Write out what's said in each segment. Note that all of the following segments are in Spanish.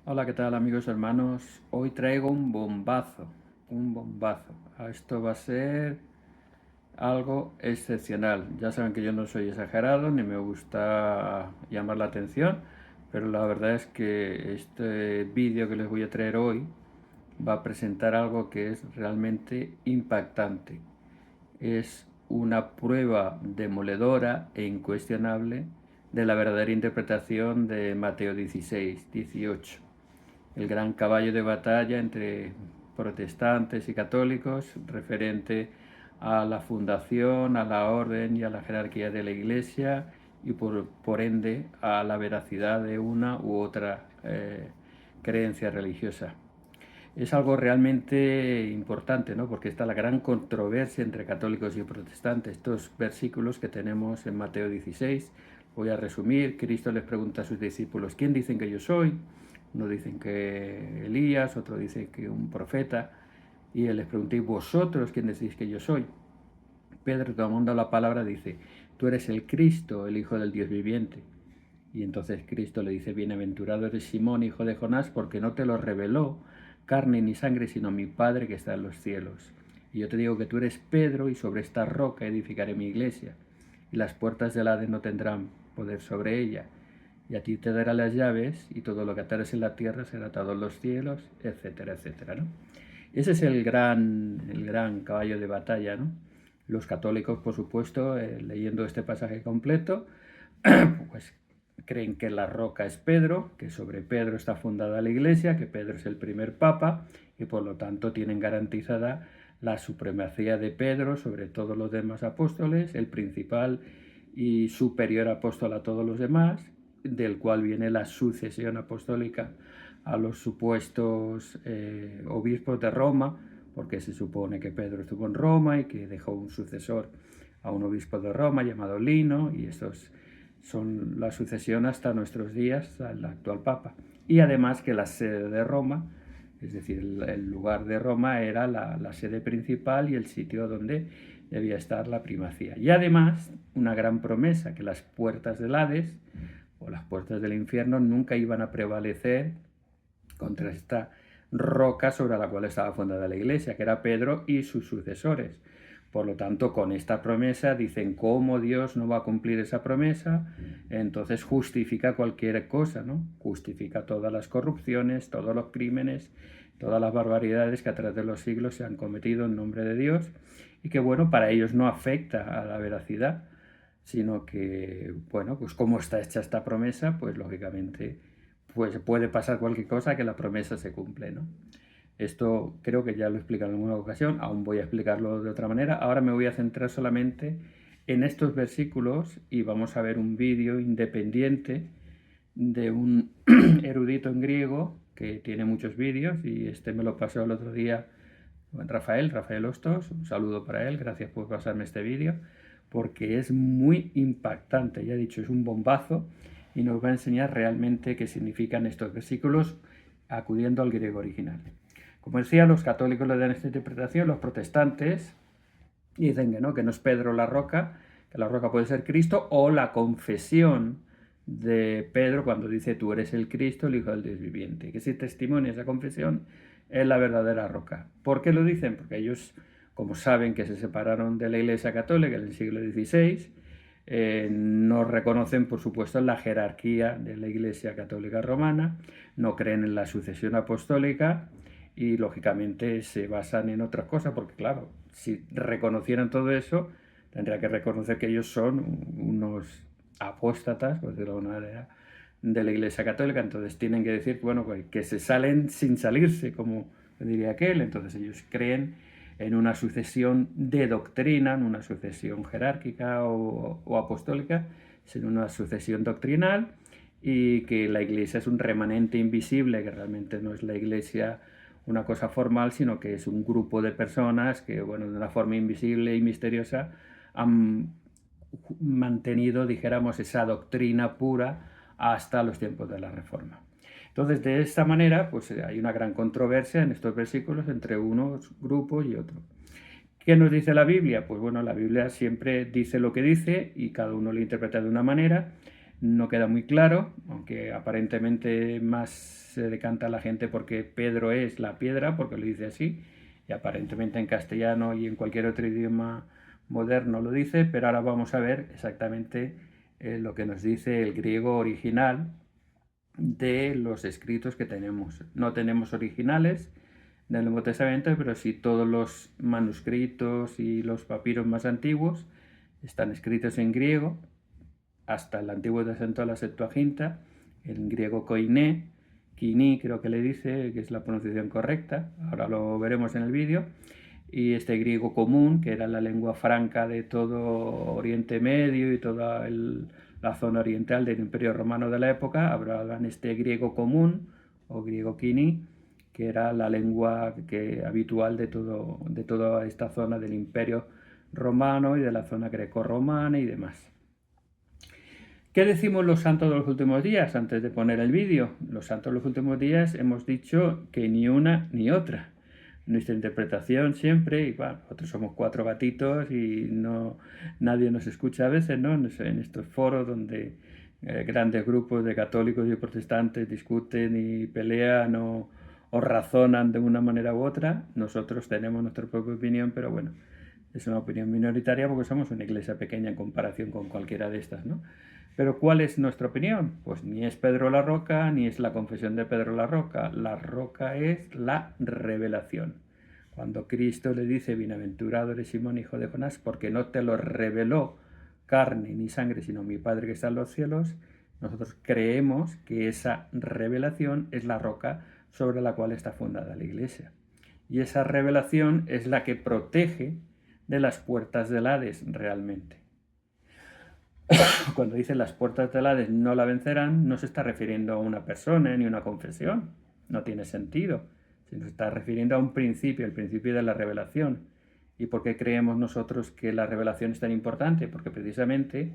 Hola, ¿qué tal amigos hermanos? Hoy traigo un bombazo, un bombazo. Esto va a ser algo excepcional. Ya saben que yo no soy exagerado ni me gusta llamar la atención, pero la verdad es que este vídeo que les voy a traer hoy va a presentar algo que es realmente impactante. Es una prueba demoledora e incuestionable de la verdadera interpretación de Mateo 16, 18, el gran caballo de batalla entre protestantes y católicos referente a la fundación, a la orden y a la jerarquía de la Iglesia y por ende a la veracidad de una u otra creencia religiosa. Es algo realmente importante, ¿no? Porque está la gran controversia entre católicos y protestantes. Estos versículos que tenemos en Mateo 16, voy a resumir. Cristo les pregunta a sus discípulos: ¿quién dicen que yo soy? Uno dicen que Elías, otro dice que un profeta. Y él les pregunta: ¿y vosotros quién decís que yo soy? Pedro, tomando la palabra, dice: tú eres el Cristo, el Hijo del Dios viviente. Y entonces Cristo le dice: bienaventurado eres Simón, hijo de Jonás, porque no te lo reveló carne ni sangre, sino mi Padre que está en los cielos. Y yo te digo que tú eres Pedro, y sobre esta roca edificaré mi iglesia, y las puertas del Hades no tendrán poder sobre ella. Y a ti te dará las llaves, y todo lo que atares en la tierra será atado en los cielos, etcétera, etcétera, ¿no? Ese es el gran caballo de batalla, ¿no? Los católicos, por supuesto, leyendo este pasaje completo, pues creen que la roca es Pedro, que sobre Pedro está fundada la Iglesia, que Pedro es el primer papa y por lo tanto tienen garantizada la supremacía de Pedro sobre todos los demás apóstoles, el principal y superior apóstol a todos los demás, del cual viene la sucesión apostólica a los supuestos obispos de Roma, porque se supone que Pedro estuvo en Roma y que dejó un sucesor a un obispo de Roma llamado Lino, y estos son la sucesión hasta nuestros días al actual Papa. Y además que la sede de Roma, es decir, el lugar de Roma era la sede principal y el sitio donde debía estar la primacía. Y además una gran promesa, que las puertas del Hades o las puertas del infierno nunca iban a prevalecer contra esta roca sobre la cual estaba fundada la Iglesia, que era Pedro y sus sucesores. Por lo tanto, con esta promesa dicen: ¿cómo Dios no va a cumplir esa promesa? Entonces justifica cualquier cosa, ¿no? Justifica todas las corrupciones, todos los crímenes, todas las barbaridades que a través de los siglos se han cometido en nombre de Dios, y que, bueno, para ellos no afecta a la veracidad, sino que, bueno, pues como está hecha esta promesa, pues lógicamente pues puede pasar cualquier cosa que la promesa se cumple, ¿no? Esto creo que ya lo he explicado en alguna ocasión, aún voy a explicarlo de otra manera. Ahora me voy a centrar solamente en estos versículos y vamos a ver un vídeo independiente de un erudito en griego que tiene muchos vídeos, y este me lo pasó el otro día Rafael Hostos. Un saludo para él, gracias por pasarme este vídeo, porque es muy impactante. Ya he dicho, es un bombazo y nos va a enseñar realmente qué significan estos versículos acudiendo al griego original. Como decía, los católicos le dan esta interpretación, los protestantes dicen que no es Pedro la roca, que la roca puede ser Cristo, o la confesión de Pedro cuando dice: tú eres el Cristo, el Hijo del Dios viviente, que ese testimonio, esa confesión es la verdadera roca. ¿Por qué lo dicen? Porque ellos, como saben que se separaron de la Iglesia Católica en el siglo XVI, no reconocen, por supuesto, la jerarquía de la Iglesia Católica Romana, no creen en la sucesión apostólica y, lógicamente, se basan en otras cosas, porque, claro, si reconocieran todo eso, tendría que reconocer que ellos son unos apóstatas, pues de alguna manera, de la Iglesia Católica. Entonces tienen que decir, bueno, pues, que se salen sin salirse, como diría aquel. Entonces ellos creen en una sucesión de doctrina, en una sucesión jerárquica o apostólica, sino una sucesión doctrinal, y que la Iglesia es un remanente invisible, que realmente no es la Iglesia una cosa formal, sino que es un grupo de personas que, bueno, de una forma invisible y misteriosa han mantenido, dijéramos, esa doctrina pura hasta los tiempos de la Reforma. Entonces, de esta manera, pues hay una gran controversia en estos versículos entre unos grupos y otros. ¿Qué nos dice la Biblia? Pues bueno, la Biblia siempre dice lo que dice y cada uno lo interpreta de una manera. no queda muy claro, aunque aparentemente más se decanta la gente porque Pedro es la piedra, porque lo dice así, y aparentemente en castellano y en cualquier otro idioma moderno lo dice, pero ahora vamos a ver exactamente lo que nos dice el griego original de los escritos que tenemos. No tenemos originales del Nuevo Testamento, pero sí todos los manuscritos y los papiros más antiguos están escritos en griego, hasta el Antiguo Testamento, la Septuaginta, en griego koiné, kini creo que le dice, que es la pronunciación correcta, ahora lo veremos en el vídeo, y este griego común, que era la lengua franca de todo Oriente Medio y toda la zona oriental del Imperio Romano de la época, hablaban este griego común o griego kini, que era la lengua habitual de toda esta zona del Imperio Romano y de la zona greco-romana y demás. ¿Qué decimos los santos de los últimos días antes de poner el vídeo? Los santos de los últimos días hemos dicho que ni una ni otra. Nuestra interpretación siempre, y bueno, nosotros somos 4 gatitos y nadie nos escucha a veces, ¿no? En estos foros donde grandes grupos de católicos y protestantes discuten y pelean o razonan de una manera u otra, nosotros tenemos nuestra propia opinión, pero bueno, es una opinión minoritaria porque somos una iglesia pequeña en comparación con cualquiera de estas, ¿no? Pero ¿cuál es nuestra opinión? Pues ni es Pedro la Roca, ni es la confesión de Pedro la Roca. La roca es la revelación. Cuando Cristo le dice, bienaventurado eres Simón, hijo de Jonás, porque no te lo reveló carne ni sangre, sino mi Padre que está en los cielos, nosotros creemos que esa revelación es la roca sobre la cual está fundada la iglesia. Y esa revelación es la que protege de las puertas del Hades realmente. Cuando dice las puertas del Hades no la vencerán, no se está refiriendo a una persona ni una confesión. No tiene sentido. Se nos está refiriendo a un principio, el principio de la revelación. ¿Y por qué creemos nosotros que la revelación es tan importante? Porque precisamente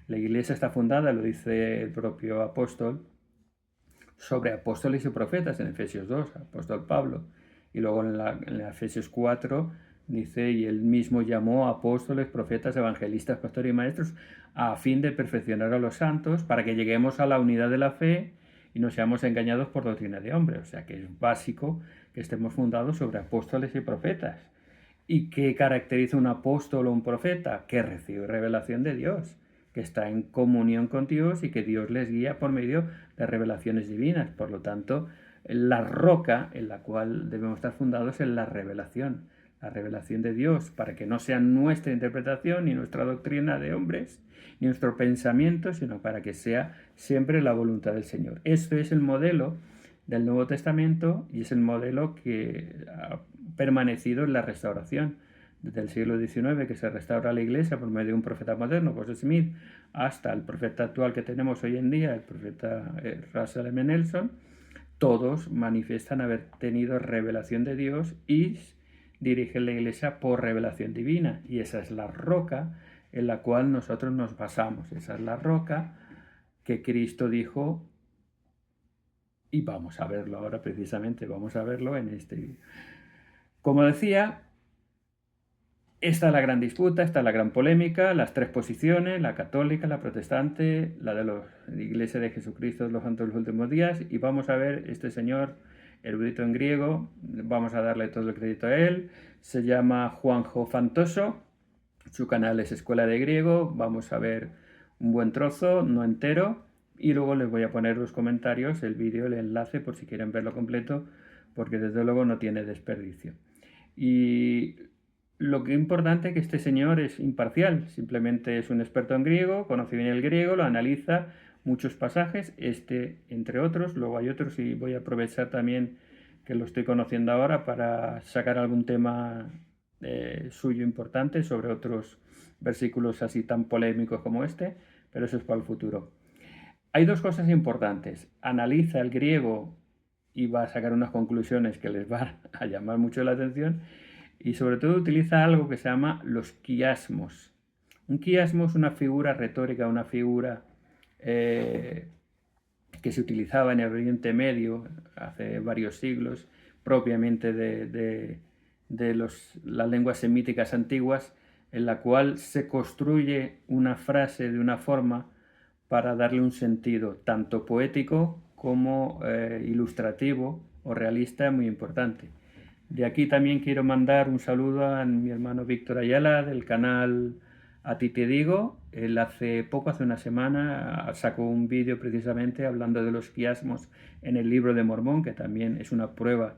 la iglesia está fundada, lo dice el propio apóstol, sobre apóstoles y profetas en Efesios 2, apóstol Pablo. Y luego en Efesios 4 dice, y él mismo llamó a apóstoles, profetas, evangelistas, pastores y maestros a fin de perfeccionar a los santos para que lleguemos a la unidad de la fe y no seamos engañados por doctrina de hombre. O sea que es básico que estemos fundados sobre apóstoles y profetas. ¿Y qué caracteriza un apóstol o un profeta? Que recibe revelación de Dios, que está en comunión con Dios y que Dios les guía por medio de revelaciones divinas. Por lo tanto, la roca en la cual debemos estar fundados es la revelación de Dios, para que no sea nuestra interpretación ni nuestra doctrina de hombres, ni nuestro pensamiento, sino para que sea siempre la voluntad del Señor. Esto es el modelo del Nuevo Testamento y es el modelo que ha permanecido en la restauración desde el siglo XIX, que se restaura la iglesia por medio de un profeta moderno, José Smith, hasta el profeta actual que tenemos hoy en día, el profeta Russell M. Nelson. Todos manifiestan haber tenido revelación de Dios y dirigen la iglesia por revelación divina, y esa es la roca en la cual nosotros nos basamos. Esa es la roca que Cristo dijo, y vamos a verlo ahora precisamente, vamos a verlo en este vídeo. Como decía, esta es la gran disputa, esta es la gran polémica, las 3 posiciones, la católica, la protestante, la de la Iglesia de Jesucristo de los Santos de los Últimos Días, y vamos a ver este señor erudito en griego, vamos a darle todo el crédito a él, se llama Juanjo Fantoso, su canal es Escuela de Griego, vamos a ver un buen trozo, no entero, y luego les voy a poner los comentarios, el vídeo, el enlace, por si quieren verlo completo, porque desde luego no tiene desperdicio. Y lo que es importante es que este señor es imparcial, simplemente es un experto en griego, conoce bien el griego, lo analiza, muchos pasajes, este entre otros, luego hay otros y voy a aprovechar también que lo estoy conociendo ahora para sacar algún tema suyo importante sobre otros versículos así tan polémicos como este, pero eso es para el futuro. Hay 2 cosas importantes. Analiza el griego y va a sacar unas conclusiones que les va a llamar mucho la atención, y sobre todo utiliza algo que se llama los quiasmos. Un quiasmo es una figura retórica, una figura que se utilizaba en el Oriente Medio hace varios siglos, propiamente de las lenguas semíticas antiguas, en la cual se construye una frase de una forma para darle un sentido tanto poético como ilustrativo o realista muy importante. De aquí también quiero mandar un saludo a mi hermano Víctor Ayala del canal A Ti Te Digo. Él hace poco, hace una semana, sacó un vídeo precisamente hablando de los quiasmos en el Libro de Mormón, que también es una prueba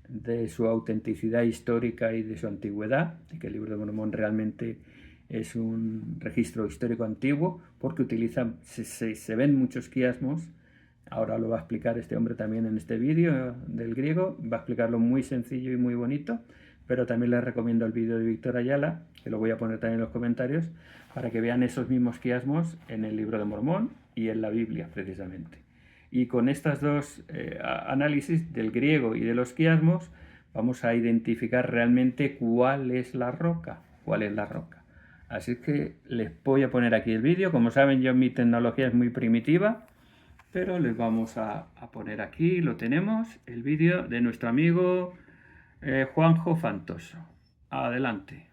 de su autenticidad histórica y de su antigüedad, de que el Libro de Mormón realmente es un registro histórico antiguo, porque se ven muchos quiasmos. Ahora lo va a explicar este hombre también en este vídeo del griego, va a explicarlo muy sencillo y muy bonito, pero también les recomiendo el vídeo de Víctor Ayala, que lo voy a poner también en los comentarios, para que vean esos mismos quiasmos en el Libro de Mormón y en la Biblia, precisamente. Y con estas dos análisis del griego y de los quiasmos, vamos a identificar realmente cuál es la roca, Así que les voy a poner aquí el vídeo. Como saben, mi tecnología es muy primitiva, pero les vamos a poner aquí, lo tenemos, el vídeo de nuestro amigo Juanjo Fantoso. Adelante.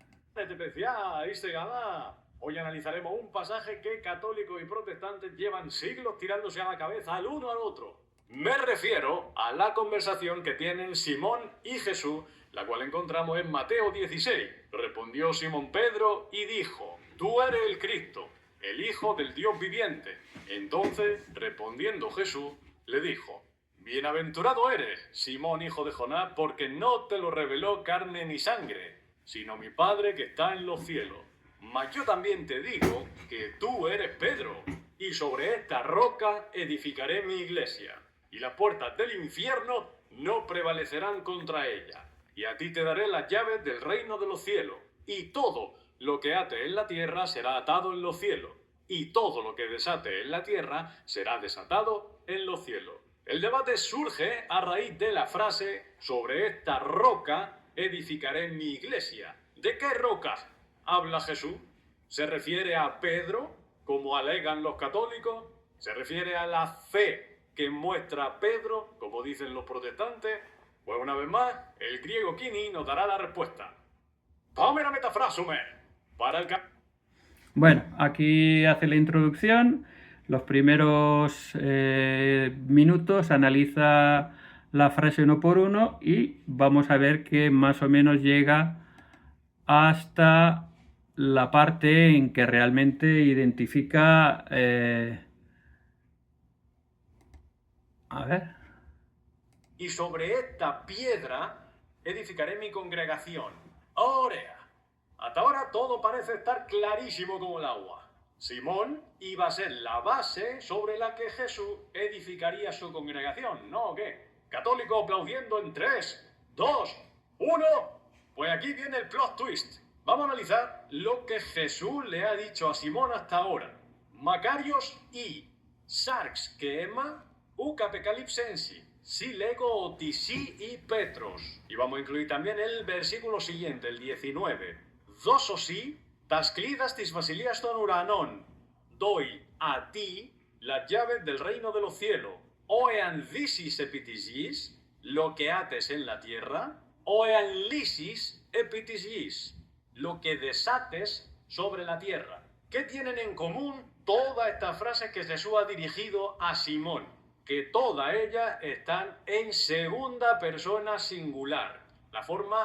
Hoy analizaremos un pasaje que católicos y protestantes llevan siglos tirándose a la cabeza al uno al otro. Me refiero a la conversación que tienen Simón y Jesús, la cual encontramos en Mateo 16. Respondió Simón Pedro y dijo: «Tú eres el Cristo, el Hijo del Dios viviente». Entonces, respondiendo Jesús, le dijo: «Bienaventurado eres, Simón, hijo de Jonás, porque no te lo reveló carne ni sangre, sino mi Padre que está en los cielos. Mas yo también te digo que tú eres Pedro, y sobre esta roca edificaré mi iglesia, y las puertas del infierno no prevalecerán contra ella. Y a ti te daré las llaves del reino de los cielos, y todo lo que ate en la tierra será atado en los cielos, y todo lo que desate en la tierra será desatado en los cielos». El debate surge a raíz de la frase: «Sobre esta roca edificaré mi iglesia». ¿De qué rocas habla Jesús? ¿Se refiere a Pedro, como alegan los católicos? ¿Se refiere a la fe que muestra Pedro, como dicen los protestantes? Pues una vez más, el griego Kini nos dará la respuesta. Pamela metafrasume para el... Bueno, aquí hace la introducción. Los primeros minutos analiza la frase uno por uno y vamos a ver que más o menos llega hasta la parte en que realmente identifica... a ver. «Y sobre esta piedra edificaré mi congregación». Orea. Hasta ahora todo parece estar clarísimo como el agua. Simón iba a ser la base sobre la que Jesús edificaría su congregación, ¿no o qué? Católicos aplaudiendo en 3, 2, 1. Pues aquí viene el plot twist. Vamos a analizar lo que Jesús le ha dicho a Simón hasta ahora. Macarios y sarx quema ucapecalipsensi, si lego otisi y petros. Y vamos a incluir también el versículo siguiente, el 19. «Δώσωσι τας κλίδας της βασιλείας των ουρανών. Doy a ti las llaves del reino de los cielos. O ean lisis επί της γης, lo que ates en la tierra, o ean lisis επί της γης, lo que desates sobre la tierra». ¿Qué tienen en común todas estas frases que Jesús ha dirigido a Simón? Que todas ellas están en segunda persona singular. La forma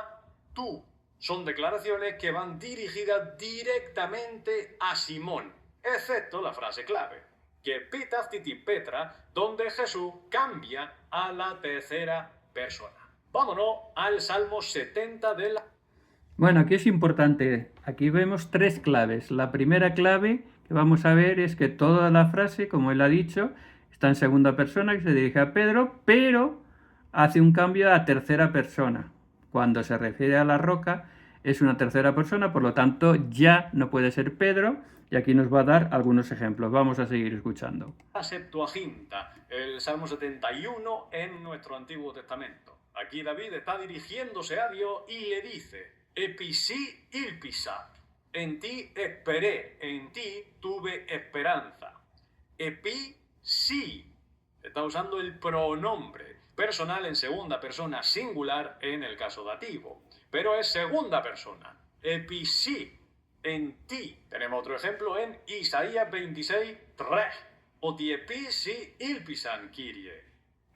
tú. Son declaraciones que van dirigidas directamente a Simón, excepto la frase clave, que pitas titi petra, donde Jesús cambia a la tercera persona. Vámonos al Salmo 70 de la... Bueno, aquí es importante, aquí vemos tres claves. La primera clave que vamos a ver es que toda la frase, como él ha dicho, está en segunda persona, que se dirige a Pedro, pero hace un cambio a tercera persona. Cuando se refiere a la roca, es una tercera persona, por lo tanto ya no puede ser Pedro, y aquí nos va a dar algunos ejemplos. Vamos a seguir escuchando. La Septuaginta, el Salmo 71 en nuestro Antiguo Testamento. Aquí David está dirigiéndose a Dios y le dice: «Episi ilpisa, en ti esperé, en ti tuve esperanza». Epi sí, está usando el pronombre personal en segunda persona singular en el caso dativo, pero es segunda persona. Epi sí, en ti. Tenemos otro ejemplo en Isaías 26, 3. Otiepisi ilpisan Kyrie.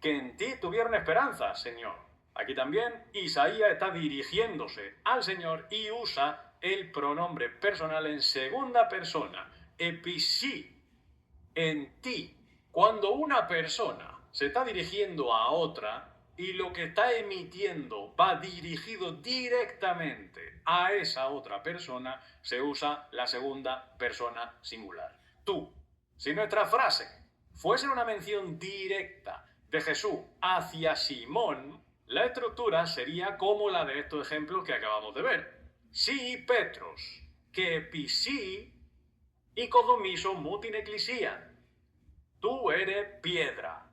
Que en ti tuvieron esperanza, Señor. Aquí también Isaías está dirigiéndose al Señor y usa el pronombre personal en segunda persona. Episi, en ti. Cuando una persona se está dirigiendo a otra y lo que está emitiendo va dirigido directamente a esa otra persona, se usa la segunda persona singular. Tú. Si nuestra frase fuese una mención directa de Jesús hacia Simón, la estructura sería como la de estos ejemplos que acabamos de ver. Sí, Petros, que pisí y codomiso mutin ecclesian. Tú eres piedra,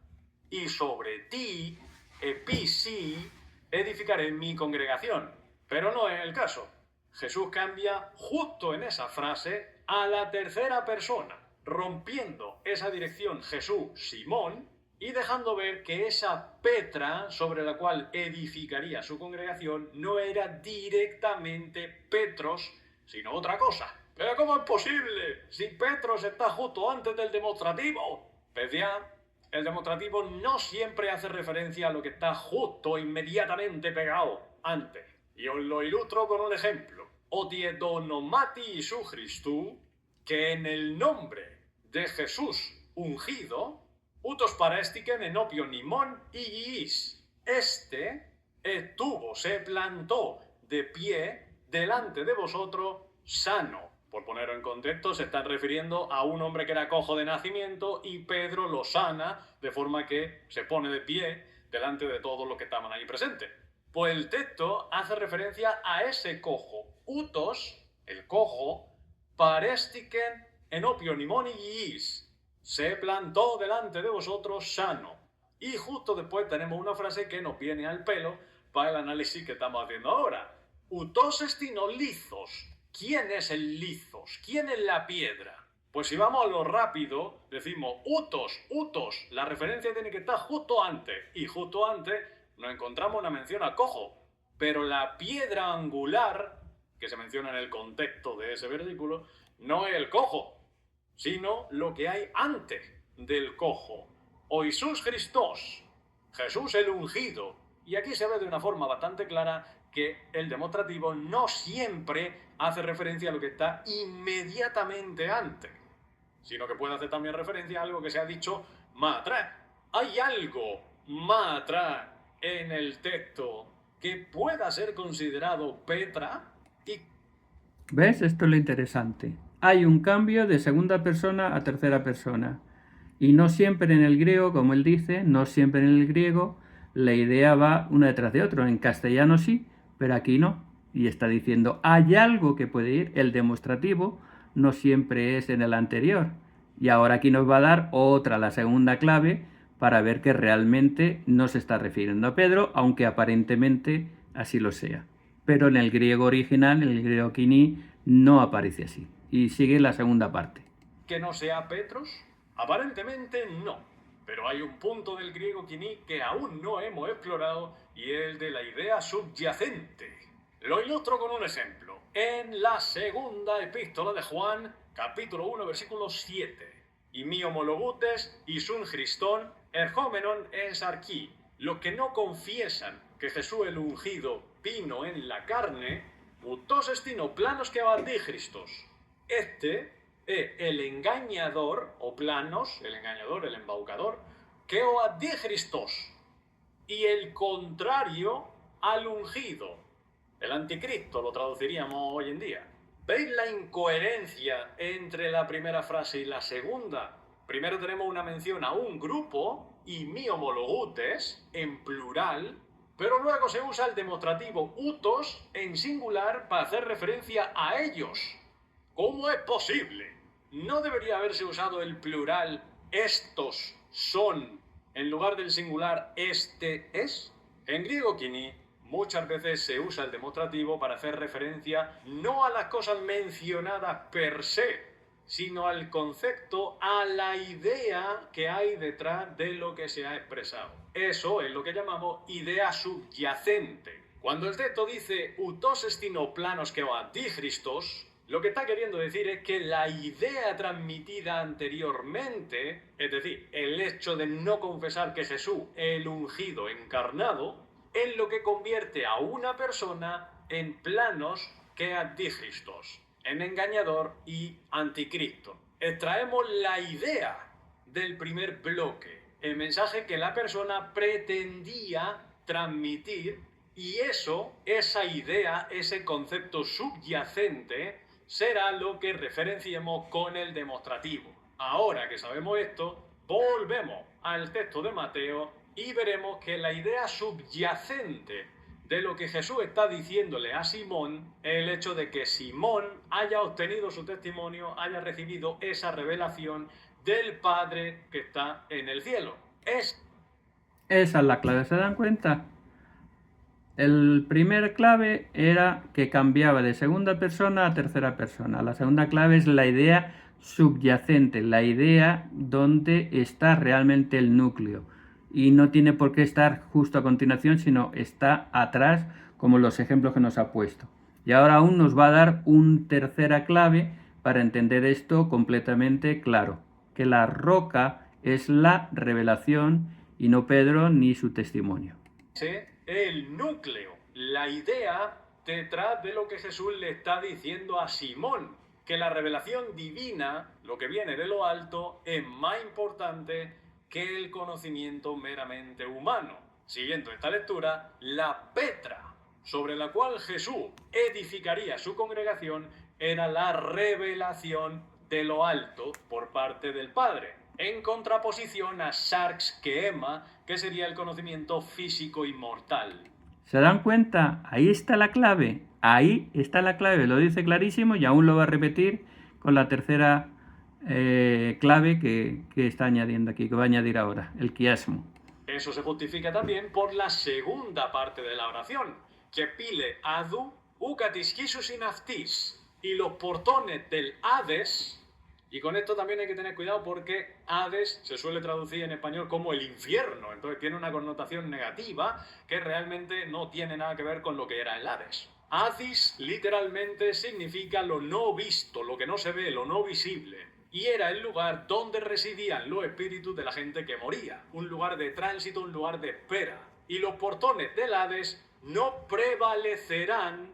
y sobre ti, episí, edificaré mi congregación. Pero no es el caso. Jesús cambia justo en esa frase a la tercera persona, rompiendo esa dirección Jesús-Simón y dejando ver que esa Petra sobre la cual edificaría su congregación no era directamente Petros, sino otra cosa. ¿Pero cómo es posible? Si Petros está justo antes del demostrativo. Pues ya, el demostrativo no siempre hace referencia a lo que está justo, inmediatamente pegado antes. Y os lo ilustro con un ejemplo. Otiedonomati Isu Christu, que en el nombre de Jesús ungido, utos parestiken enopio nimón iis. Este estuvo, se plantó de pie delante de vosotros sano. Por ponerlo en contexto, se están refiriendo a un hombre que era cojo de nacimiento y Pedro lo sana de forma que se pone de pie delante de todos los que estaban ahí presentes. Pues el texto hace referencia a ese cojo. Utos, el cojo, parestiken enopio nimón iis. Se plantó delante de vosotros sano. Y justo después tenemos una frase que nos viene al pelo para el análisis que estamos haciendo ahora. Utos estinolizos. ¿Quién es el lizos? ¿Quién es la piedra? Pues si vamos a lo rápido, decimos utos. La referencia tiene que estar justo antes. Y justo antes nos encontramos una mención al cojo. Pero la piedra angular, que se menciona en el contexto de ese versículo, no es el cojo, sino lo que hay antes del cojo. O Jesús Christos, Jesús el ungido. Y aquí se ve de una forma bastante clara que el demostrativo no siempre hace referencia a lo que está inmediatamente antes, sino que puede hacer también referencia a algo que se ha dicho más atrás. ¿Hay algo más atrás en el texto que pueda ser considerado Petra? ¿Ves? Esto es lo interesante. Hay un cambio de segunda persona a tercera persona. Y no siempre en el griego, como él dice, no siempre en el griego, la idea va una detrás de otro. En castellano sí, pero aquí no. Y está diciendo, hay algo que puede ir. El demostrativo no siempre es en el anterior. Y ahora aquí nos va a dar otra, la segunda clave, para ver que realmente no se está refiriendo a Pedro, aunque aparentemente así lo sea. Pero en el griego original, en el griego quiní, no aparece así. Y sigue la segunda parte. ¿Que no sea Petros? Aparentemente no. Pero hay un punto del griego quiní que aún no hemos explorado y es el de la idea subyacente. Lo ilustro con un ejemplo. En la segunda epístola de Juan, capítulo 1, versículo 7. Y mi homologutes isun Christón erjómenon es arquí. Los que no confiesan que Jesús el ungido vino en la carne, utos estino planos que Christos. Este es el engañador, o planos, el engañador, el embaucador, que o Christos. Y el contrario al ungido. El anticristo lo traduciríamos hoy en día. ¿Veis la incoherencia entre la primera frase y la segunda? Primero tenemos una mención a un grupo, y mi homologutes, en plural, pero luego se usa el demostrativo utos en singular para hacer referencia a ellos. ¿Cómo es posible? ¿No debería haberse usado el plural estos son en lugar del singular este es? En griego quiní muchas veces se usa el demostrativo para hacer referencia no a las cosas mencionadas per se, sino al concepto, a la idea que hay detrás de lo que se ha expresado. Eso es lo que llamamos idea subyacente. Cuando el texto dice utos estino planos que o anticristos, Lo que está queriendo decir es que la idea transmitida anteriormente, es decir, el hecho de no confesar que Jesús es el ungido encarnado, es lo que convierte a una persona en planos que anticristos, en engañador y anticristo. Extraemos la idea del primer bloque, el mensaje que la persona pretendía transmitir, y esa idea, ese concepto subyacente, será lo que referenciemos con el demostrativo. Ahora que sabemos esto, volvemos al texto de Mateo y veremos que la idea subyacente de lo que Jesús está diciéndole a Simón es el hecho de que Simón haya obtenido su testimonio, haya recibido esa revelación del Padre que está en el cielo. Esa es la clave, ¿se dan cuenta? El primer clave era que cambiaba de segunda persona a tercera persona. La segunda clave es la idea subyacente, la idea donde está realmente el núcleo. Y no tiene por qué estar justo a continuación, sino está atrás, como los ejemplos que nos ha puesto. Y ahora aún nos va a dar una tercera clave para entender esto completamente claro, que la roca es la revelación y no Pedro ni su testimonio. El núcleo, la idea detrás de lo que Jesús le está diciendo a Simón, que la revelación divina, lo que viene de lo alto, es más importante que el conocimiento meramente humano. Siguiendo esta lectura, la Petra sobre la cual Jesús edificaría su congregación era la revelación de lo alto por parte del Padre, en contraposición a Sarx Keema, que sería el conocimiento físico y mortal. ¿Se dan cuenta? Ahí está la clave. Ahí está la clave. Lo dice clarísimo y aún lo va a repetir con la tercera clave que está añadiendo aquí, que va a añadir ahora, el quiasmo. Eso se justifica también por la segunda parte de la oración, que pile adu ucatis Jesus in aftis, y los portones del Hades. Y con esto también hay que tener cuidado porque Hades se suele traducir en español como el infierno, entonces tiene una connotación negativa que realmente no tiene nada que ver con lo que era el Hades. Hadis literalmente significa lo no visto, lo que no se ve, lo no visible. Y era el lugar donde residían los espíritus de la gente que moría, un lugar de tránsito, un lugar de espera. Y los portones del Hades no prevalecerán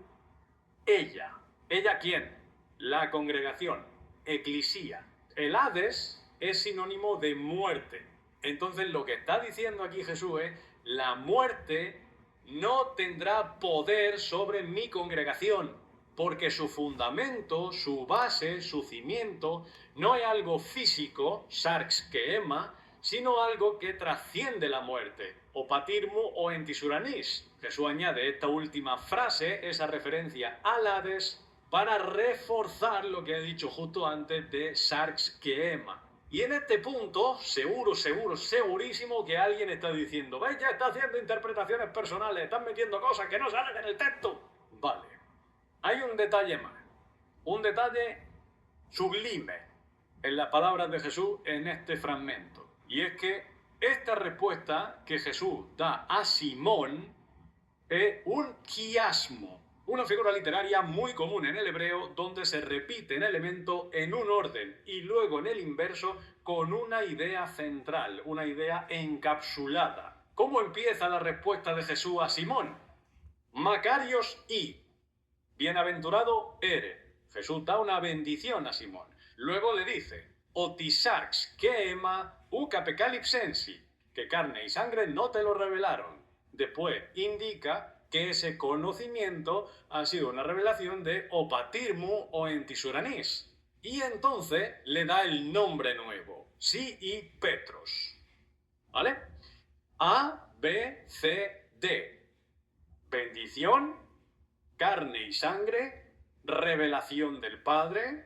ella. ¿Ella quién? La congregación. Eclisía. El Hades es sinónimo de muerte. Entonces lo que está diciendo aquí Jesús es: la muerte no tendrá poder sobre mi congregación, porque su fundamento, su base, su cimiento, no es algo físico, sarx keema, sino algo que trasciende la muerte, o patirmu o entisuranis. Jesús añade esta última frase, esa referencia al Hades, para reforzar lo que he dicho justo antes de sarx keema. Y en este punto, segurísimo que alguien está diciendo: ¿veis? Ya está haciendo interpretaciones personales, están metiendo cosas que no salen en el texto. Vale. Hay un detalle más, un detalle sublime en las palabras de Jesús en este fragmento. Y es que esta respuesta que Jesús da a Simón es un quiasmo, una figura literaria muy común en el hebreo donde se repite un elemento en un orden y luego en el inverso con una idea central, una idea encapsulada. ¿Cómo empieza la respuesta de Jesús a Simón? Macarios y bienaventurado eres. Jesús da una bendición a Simón. Luego le dice: otisarx keema ucapecalipsensi, que carne y sangre no te lo revelaron. Después indica que ese conocimiento ha sido una revelación de opatirmu o entisuranis. Y entonces le da el nombre nuevo, sí y Petros. ¿Vale? A, B, C, D. Bendición, carne y sangre, revelación del Padre,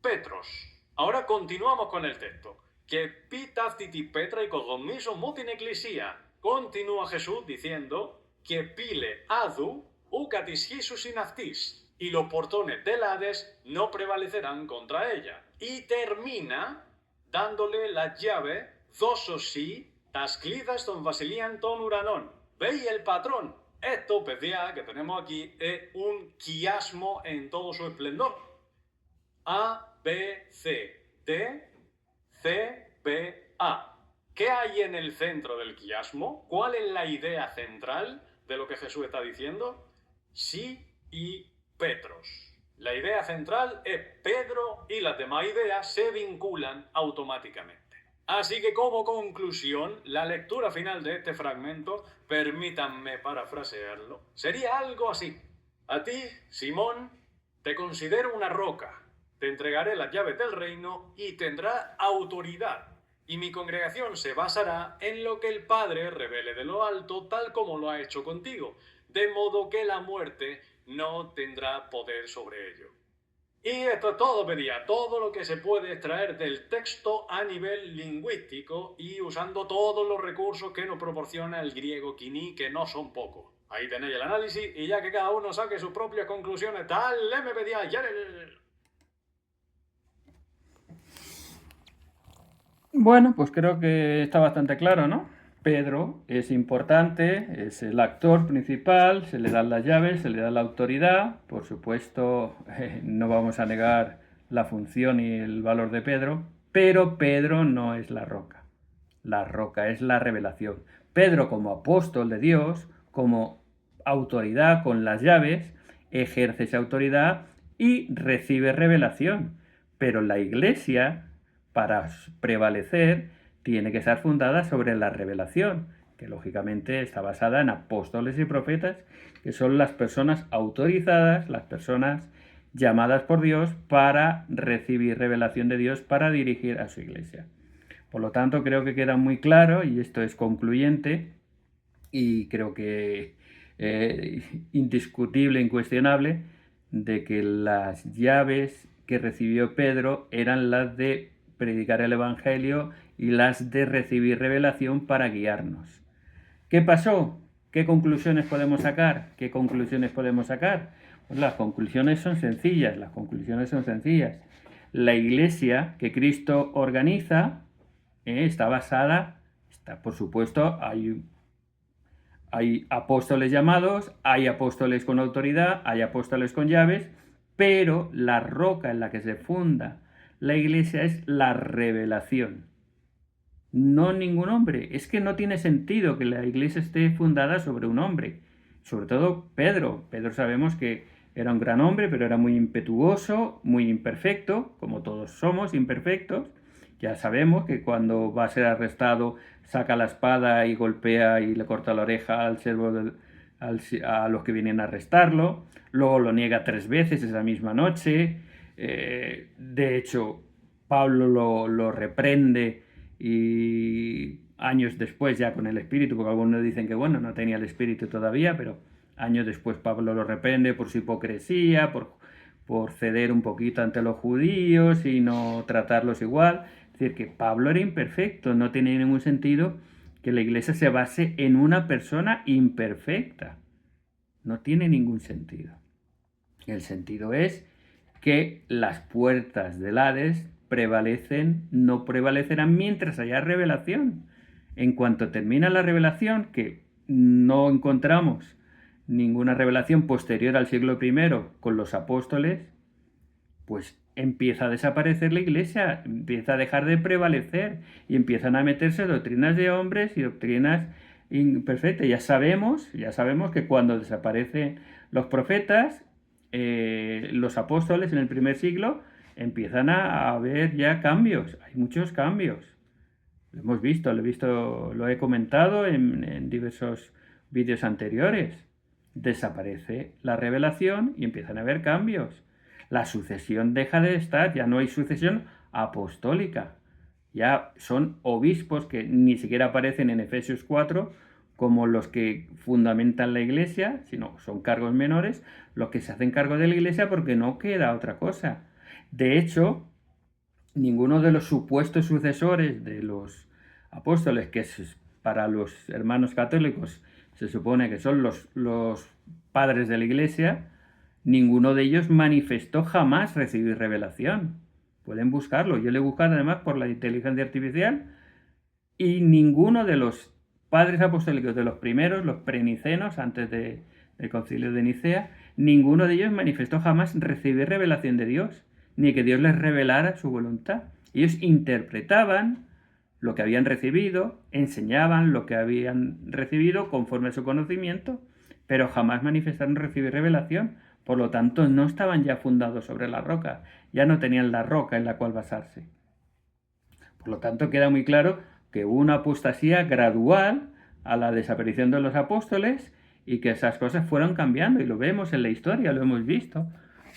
Petros. Ahora continuamos con el texto. Que pitastiti Petra y cogomiso mutin ecclesia. Continúa Jesús diciendo que pile adu ucatis Jesus in aftis, y los portones del Hades no prevalecerán contra ella. Y termina dándole la llave dososi tasclidas ton vasilian ton uranon. ¿Veis el patrón? Esto, PCA, que tenemos aquí, es un quiasmo en todo su esplendor. A, B, C, D, C, B, A. ¿Qué hay en el centro del quiasmo? ¿Cuál es la idea central de lo que Jesús está diciendo? Sí y Petros. La idea central es Pedro y las demás ideas se vinculan automáticamente. Así que como conclusión, la lectura final de este fragmento, permítanme parafrasearlo, sería algo así. A ti, Simón, te considero una roca, te entregaré las llaves del reino y tendrás autoridad. Y mi congregación se basará en lo que el Padre revele de lo alto, tal como lo ha hecho contigo, de modo que la muerte no tendrá poder sobre ello. Y esto es todo, pedía, todo lo que se puede extraer del texto a nivel lingüístico y usando todos los recursos que nos proporciona el griego quiní, que no son pocos. Ahí tenéis el análisis y ya que cada uno saque sus propias conclusiones, tal, me pedía, ya. Bueno, pues creo que está bastante claro, ¿no? Pedro es importante, es el actor principal, se le dan las llaves, se le da la autoridad. Por supuesto, no vamos a negar la función y el valor de Pedro, pero Pedro no es la roca. La roca es la revelación. Pedro, como apóstol de Dios, como autoridad con las llaves, ejerce esa autoridad y recibe revelación. Pero la Iglesia, para prevalecer, tiene que estar fundada sobre la revelación, que lógicamente está basada en apóstoles y profetas, que son las personas autorizadas, las personas llamadas por Dios para recibir revelación de Dios para dirigir a su Iglesia. Por lo tanto, creo que queda muy claro, y esto es concluyente, y creo que indiscutible, incuestionable, de que las llaves que recibió Pedro eran las de predicar el Evangelio y las de recibir revelación para guiarnos. ¿Qué pasó? ¿Qué conclusiones podemos sacar? ¿Qué conclusiones podemos sacar? Pues las conclusiones son sencillas, La Iglesia que Cristo organiza está basada, por supuesto, hay apóstoles llamados, hay apóstoles con autoridad, hay apóstoles con llaves, pero la roca en la que se funda la Iglesia es la revelación. No ningún hombre. Es que no tiene sentido que la Iglesia esté fundada sobre un hombre. Sobre todo Pedro. Pedro sabemos que era un gran hombre, pero era muy impetuoso, muy imperfecto, como todos somos imperfectos. Ya sabemos que cuando va a ser arrestado saca la espada y golpea y le corta la oreja al servo a los que vienen a arrestarlo. Luego lo niega 3 veces esa misma noche. De hecho, Pablo lo reprende y años después ya con el Espíritu, porque algunos dicen que bueno, no tenía el Espíritu todavía, pero años después Pablo lo reprende por su hipocresía, por ceder un poquito ante los judíos y no tratarlos igual. Es decir, que Pablo era imperfecto, no tiene ningún sentido que la Iglesia se base en una persona imperfecta. No tiene ningún sentido. El sentido es que las puertas del Hades no prevalecerán mientras haya revelación. En cuanto termina la revelación, que no encontramos ninguna revelación posterior al siglo I con los apóstoles, pues empieza a desaparecer la Iglesia, empieza a dejar de prevalecer y empiezan a meterse doctrinas de hombres y doctrinas imperfectas. Ya sabemos que cuando desaparecen los profetas, los apóstoles en el primer siglo, empiezan a haber ya cambios, hay muchos cambios. Lo hemos visto, lo he comentado en diversos vídeos anteriores. Desaparece la revelación y empiezan a haber cambios. La sucesión deja de estar, ya no hay sucesión apostólica. Ya son obispos que ni siquiera aparecen en Efesios 4 como los que fundamentan la Iglesia, sino son cargos menores los que se hacen cargo de la Iglesia porque no queda otra cosa. De hecho, ninguno de los supuestos sucesores de los apóstoles, que para los hermanos católicos se supone que son los padres de la Iglesia, ninguno de ellos manifestó jamás recibir revelación. Pueden buscarlo. Yo lo he buscado además por la inteligencia artificial y ninguno de los padres apostólicos de los primeros, los prenicenos, antes del concilio de Nicea, ninguno de ellos manifestó jamás recibir revelación de Dios. ni que Dios les revelara su voluntad. Ellos interpretaban lo que habían recibido, enseñaban lo que habían recibido conforme a su conocimiento, pero jamás manifestaron recibir revelación. Por lo tanto, no estaban ya fundados sobre la roca, ya no tenían la roca en la cual basarse. Por lo tanto, queda muy claro que hubo una apostasía gradual a la desaparición de los apóstoles y que esas cosas fueron cambiando, y lo vemos en la historia, lo hemos visto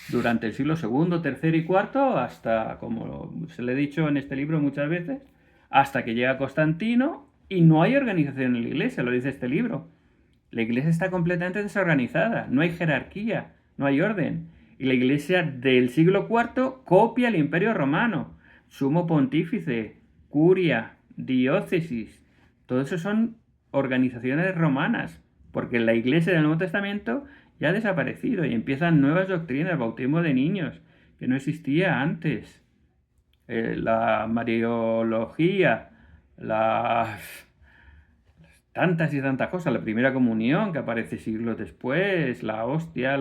durante el siglo II, III y IV, hasta, como se le he dicho en este libro muchas veces, hasta que llega Constantino y no hay organización en la iglesia, lo dice este libro. La iglesia está completamente desorganizada, no hay jerarquía, no hay orden. Y la iglesia del siglo IV copia el imperio romano, sumo pontífice, curia, diócesis, todo eso son organizaciones romanas, porque la iglesia del Nuevo Testamento ya ha desaparecido y empiezan nuevas doctrinas, bautismo de niños, que no existía antes. La mariología, tantas y tantas cosas, la primera comunión que aparece siglos después, la hostia,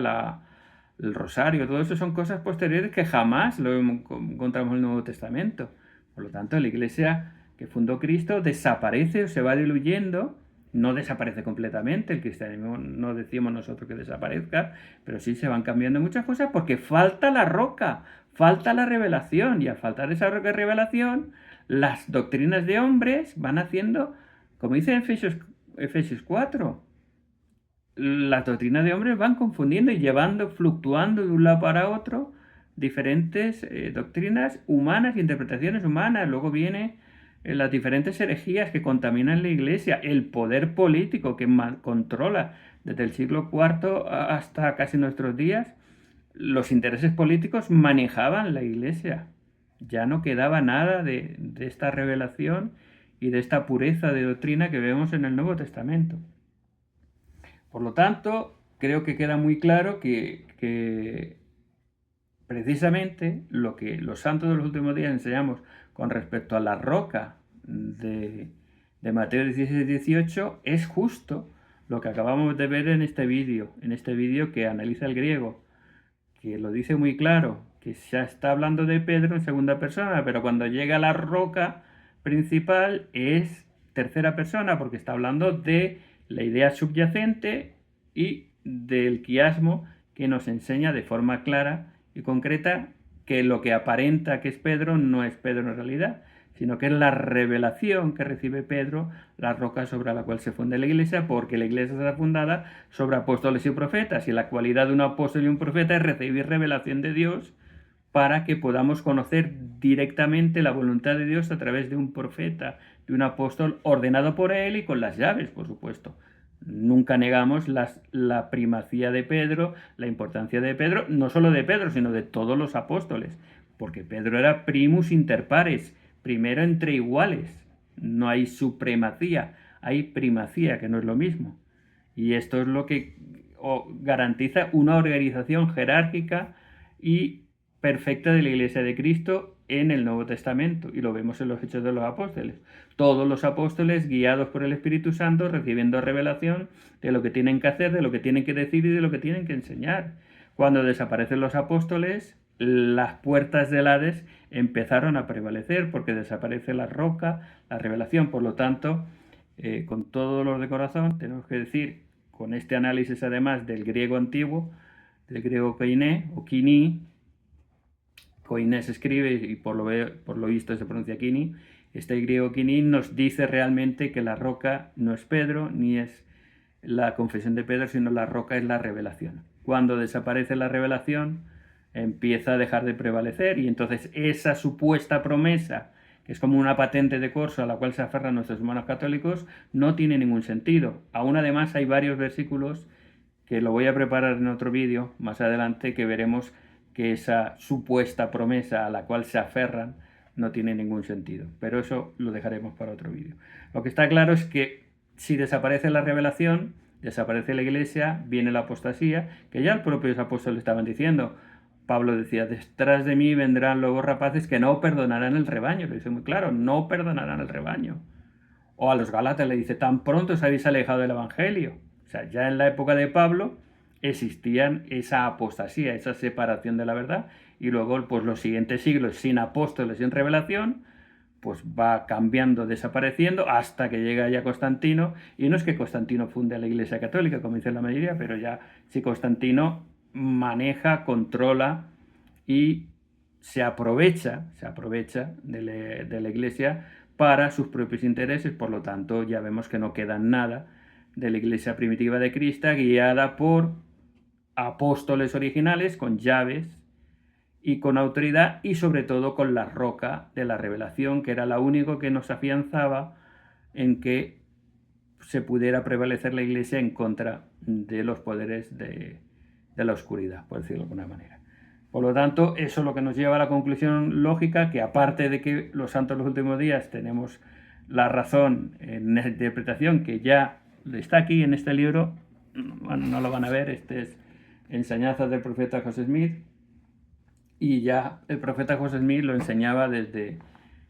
el rosario, todo eso son cosas posteriores que jamás lo encontramos en el Nuevo Testamento. Por lo tanto, la iglesia que fundó Cristo desaparece o se va diluyendo, no desaparece completamente, el cristianismo no decimos nosotros que desaparezca, pero sí se van cambiando muchas cosas porque falta la roca, falta la revelación, y al faltar esa roca de revelación, las doctrinas de hombres van haciendo, como dice en Efesios 4, las doctrinas de hombres van confundiendo y llevando, fluctuando de un lado para otro, diferentes doctrinas humanas, interpretaciones humanas. Luego viene las diferentes herejías que contaminan la iglesia, el poder político que controla desde el siglo IV hasta casi nuestros días. Los intereses políticos manejaban la iglesia. Ya no quedaba nada de esta revelación y de esta pureza de doctrina que vemos en el Nuevo Testamento. Por lo tanto, creo que queda muy claro que precisamente lo que los santos de los últimos días enseñamos con respecto a la roca de Mateo 16-18 es justo lo que acabamos de ver en este vídeo que analiza el griego, que lo dice muy claro, que ya está hablando de Pedro en segunda persona, pero cuando llega a la roca principal es tercera persona, porque está hablando de la idea subyacente y del quiasmo que nos enseña de forma clara y concreta que lo que aparenta que es Pedro no es Pedro en realidad, sino que es la revelación que recibe Pedro, la roca sobre la cual se funda la iglesia, porque la iglesia está fundada sobre apóstoles y profetas, y la cualidad de un apóstol y un profeta es recibir revelación de Dios para que podamos conocer directamente la voluntad de Dios a través de un profeta, de un apóstol ordenado por él y con las llaves, por supuesto. Nunca negamos la primacía de Pedro, la importancia de Pedro, no solo de Pedro, sino de todos los apóstoles, porque Pedro era primus inter pares, primero entre iguales. No hay supremacía, hay primacía, que no es lo mismo. Y esto es lo que garantiza una organización jerárquica y perfecta de la Iglesia de Cristo en el Nuevo Testamento, y lo vemos en los Hechos de los Apóstoles. Todos los apóstoles, guiados por el Espíritu Santo, recibiendo revelación de lo que tienen que hacer, de lo que tienen que decir y de lo que tienen que enseñar. Cuando desaparecen los apóstoles, las puertas del Hades empezaron a prevalecer porque desaparece la roca, la revelación. Por lo tanto, con todo dolor de corazón, tenemos que decir, con este análisis además del griego antiguo, del griego koiné o kini, koiné se escribe y por lo visto se pronuncia kini, este griego kini nos dice realmente que la roca no es Pedro, ni es la confesión de Pedro, sino la roca es la revelación. Cuando desaparece la revelación, empieza a dejar de prevalecer, y entonces esa supuesta promesa, que es como una patente de corso a la cual se aferran nuestros hermanos católicos, no tiene ningún sentido. Aún además hay varios versículos que lo voy a preparar en otro vídeo más adelante, que veremos que esa supuesta promesa a la cual se aferran no tiene ningún sentido, pero eso lo dejaremos para otro vídeo. Lo que está claro es que si desaparece la revelación, desaparece la iglesia, viene la apostasía, que ya los propios apóstoles estaban diciendo. Pablo decía, detrás de mí vendrán lobos rapaces que no perdonarán el rebaño. Lo dice muy claro, no perdonarán el rebaño. O a los Gálatas le dice, tan pronto os habéis alejado del evangelio. O sea, ya en la época de Pablo existían esa apostasía, esa separación de la verdad, y luego pues los siguientes siglos sin apóstoles, sin revelación, pues va cambiando, desapareciendo, hasta que llega ya Constantino, y no es que Constantino funde la Iglesia Católica, como dice la mayoría, pero ya sí Constantino maneja, controla y se aprovecha de la Iglesia para sus propios intereses. Por lo tanto, ya vemos que no queda nada de la Iglesia primitiva de Cristo, guiada por apóstoles originales con llaves y con autoridad, y sobre todo con la roca de la revelación, que era la única que nos afianzaba en que se pudiera prevalecer la Iglesia en contra de los poderes de la oscuridad, por decirlo de alguna manera. Por lo tanto, eso es lo que nos lleva a la conclusión lógica, que aparte de que los santos de los últimos días tenemos la razón en la interpretación, que ya está aquí en este libro, bueno, no lo van a ver, este es Enseñanzas del profeta José Smith, y ya el profeta José Smith lo enseñaba desde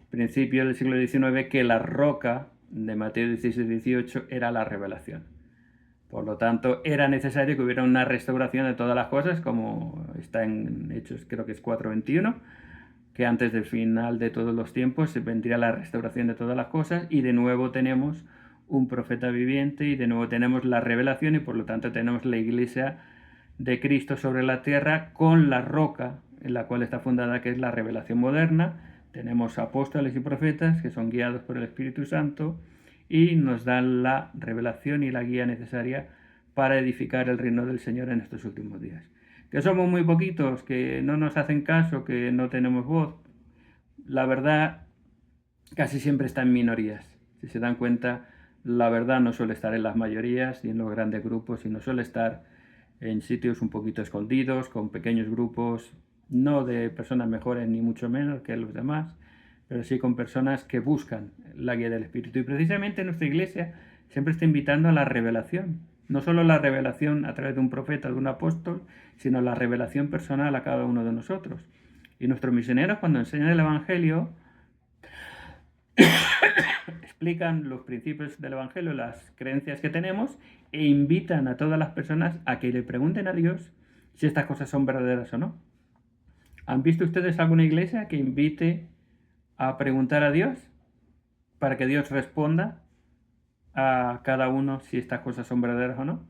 principios del siglo XIX, que la roca de Mateo 16-18 era la revelación. Por lo tanto, era necesario que hubiera una restauración de todas las cosas, como está en Hechos, creo que es 4:21, que antes del final de todos los tiempos se vendría la restauración de todas las cosas, y de nuevo tenemos un profeta viviente, y de nuevo tenemos la revelación, y por lo tanto tenemos la Iglesia de Cristo sobre la tierra con la roca en la cual está fundada, que es la revelación moderna. Tenemos apóstoles y profetas que son guiados por el Espíritu Santo y nos dan la revelación y la guía necesaria para edificar el reino del Señor en estos últimos días. Que somos muy poquitos, que no nos hacen caso, que no tenemos voz. La verdad casi siempre está en minorías. Si se dan cuenta, la verdad no suele estar en las mayorías ni en los grandes grupos, sino suele estar en sitios un poquito escondidos, con pequeños grupos, no de personas mejores ni mucho menos que los demás, pero sí con personas que buscan la guía del Espíritu. Y precisamente nuestra Iglesia siempre está invitando a la revelación. No solo la revelación a través de un profeta, de un apóstol, sino la revelación personal a cada uno de nosotros. Y nuestros misioneros, cuando enseñan el Evangelio, explican los principios del Evangelio, las creencias que tenemos, e invitan a todas las personas a que le pregunten a Dios si estas cosas son verdaderas o no. ¿Han visto ustedes alguna iglesia que invite a preguntar a Dios para que Dios responda a cada uno si estas cosas son verdaderas o no?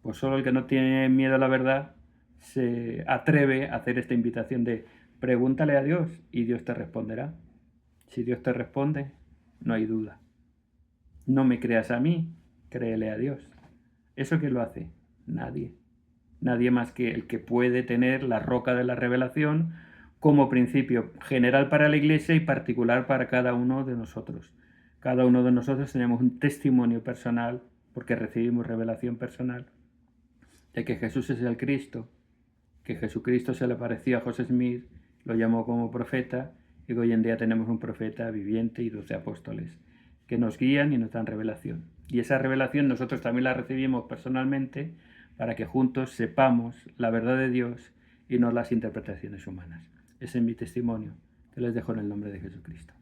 Pues solo el que no tiene miedo a la verdad se atreve a hacer esta invitación de pregúntale a Dios y Dios te responderá. Si Dios te responde, no hay duda. No me creas a mí, créele a Dios. ¿Eso quién lo hace? Nadie. Nadie más que el que puede tener la roca de la revelación como principio general para la Iglesia y particular para cada uno de nosotros. Cada uno de nosotros tenemos un testimonio personal, porque recibimos revelación personal, de que Jesús es el Cristo, que Jesucristo se le apareció a José Smith, lo llamó como profeta, y que hoy en día tenemos un profeta viviente y 12 apóstoles que nos guían y nos dan revelación. Y esa revelación nosotros también la recibimos personalmente para que juntos sepamos la verdad de Dios y no las interpretaciones humanas. Ese es mi testimonio, que les dejo en el nombre de Jesucristo.